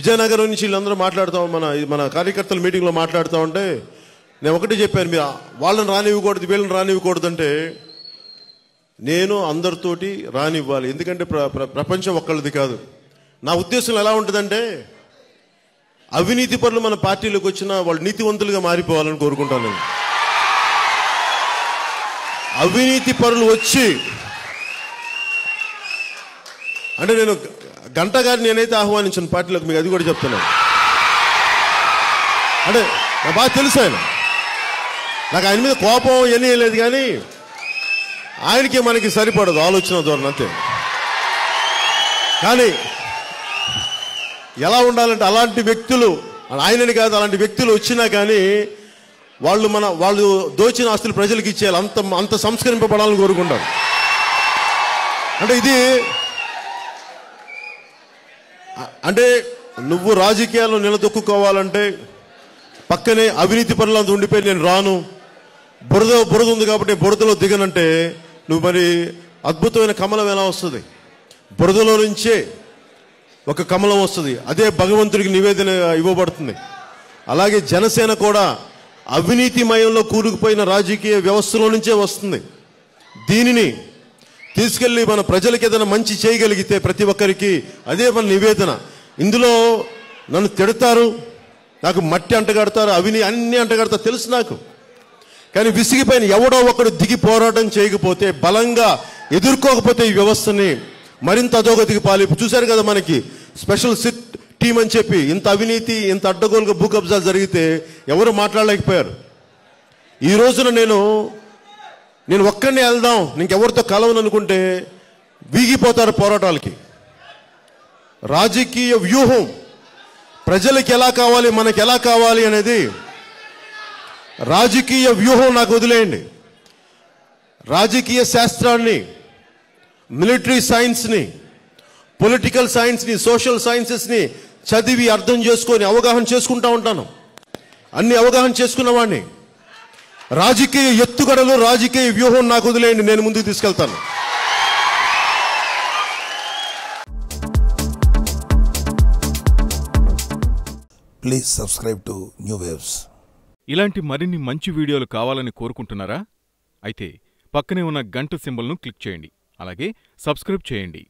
విద్యానగరం నుంచి వీళ్ళందరూ మాట్లాడుతాం, మన కార్యకర్తల మీటింగ్లో మాట్లాడుతూ ఉంటే నేను ఒకటి చెప్పాను, మీరు వాళ్ళని రానివ్వకూడదు వీళ్ళని రానివ్వకూడదు అంటే నేను అందరితోటి రానివ్వాలి. ఎందుకంటే ప్రపంచం ఒక్కళ్ళది కాదు. నా ఉద్దేశం ఎలా ఉంటుందంటే అవినీతి పరులు మన పార్టీలోకి వచ్చినా వాళ్ళు నీతివంతులుగా మారిపోవాలని కోరుకుంటాను నేను. అవినీతి పరులు వచ్చి అంటే నేను గంట గారిని నేనైతే ఆహ్వానించాను పార్టీలోకి, మీకు అది కూడా చెప్తున్నాను. అంటే నాకు బాగా తెలుసు నాకు ఆయన మీద కోపం ఇవన్నీ లేదు, కానీ ఆయనకి మనకి సరిపడదు ఆలోచన ధోరణి అంతే. కానీ ఎలా ఉండాలంటే అలాంటి వ్యక్తులు, ఆయనని కాదు అలాంటి వ్యక్తులు వచ్చినా కానీ వాళ్ళు దోచిన ఆస్తులు ప్రజలకు ఇచ్చేయాలి, అంత సంస్కరింపబడాలని కోరుకుంటారు. అంటే ఇది అంటే నువ్వు రాజకీయాల్లో నిలదొక్కుకోవాలంటే పక్కనే అవినీతి పనులంతా ఉండిపోయి నేను రాను, బురద ఉంది కాబట్టి బురదలో దిగనంటే నువ్వు మరి అద్భుతమైన కమలం ఎలా వస్తుంది? బురదలో నుంచే ఒక కమలం వస్తుంది, అదే భగవంతుడికి నివేదన ఇవ్వబడుతుంది. అలాగే జనసేన కూడా అవినీతిమయంలో కూరుకుపోయిన రాజకీయ వ్యవస్థలో నుంచే వస్తుంది. దీనిని తీసుకెళ్లి మన ప్రజలకు ఏదైనా మంచి చేయగలిగితే ప్రతి ఒక్కరికి అదే మన నివేదన. ఇందులో నన్ను తిడతారు, నాకు మట్టి అంటగడతారు, అన్ని అంటగడతారు తెలుసు నాకు. కానీ విసిగిపోయిన ఎవడో ఒకడు దిగి పోరాటం చేయకపోతే, బలంగా ఎదుర్కోకపోతే ఈ వ్యవస్థని మరింత అధోగతికి చూశారు కదా, మనకి స్పెషల్ సిట్ టీం అని చెప్పి ఇంత అవినీతి ఇంత అడ్డగోలుగా భూ కబ్జాలు జరిగితే ఎవరు మాట్లాడలేకపోయారు. ఈ రోజున నేను ఒక్కడినే వెళ్దాం ఇంకెవరితో కలవను అనుకుంటే వీగిపోతారు పోరాటాలకి. రాజకీయ వ్యూహం ప్రజలకు ఎలా కావాలి, మనకి ఎలా కావాలి అనేది రాజకీయ వ్యూహం నాకు వదిలేయండి. రాజకీయ శాస్త్రాన్ని, మిలిటరీ సైన్స్ని, పొలిటికల్ సైన్స్ని, సోషల్ సైన్సెస్ని చదివి అర్థం చేసుకొని అవగాహన చేసుకుంటా ఉంటాను. అన్ని అవగాహన చేసుకున్నవాడిని. రాజకీయ ఎత్తుగడలు, రాజకీయ వ్యూహం నాకు వదిలేయండి, నేను ముందుకు తీసుకెళ్తాను. Please subscribe to new waves. ఇలాంటి మరిన్ని మంచి వీడియోలు కావాలని కోరుకుంటున్నారా? అయితే పక్కనే ఉన్న గంట సింబల్ను క్లిక్ చేయండి. అలాగే సబ్స్క్రైబ్ చేయండి.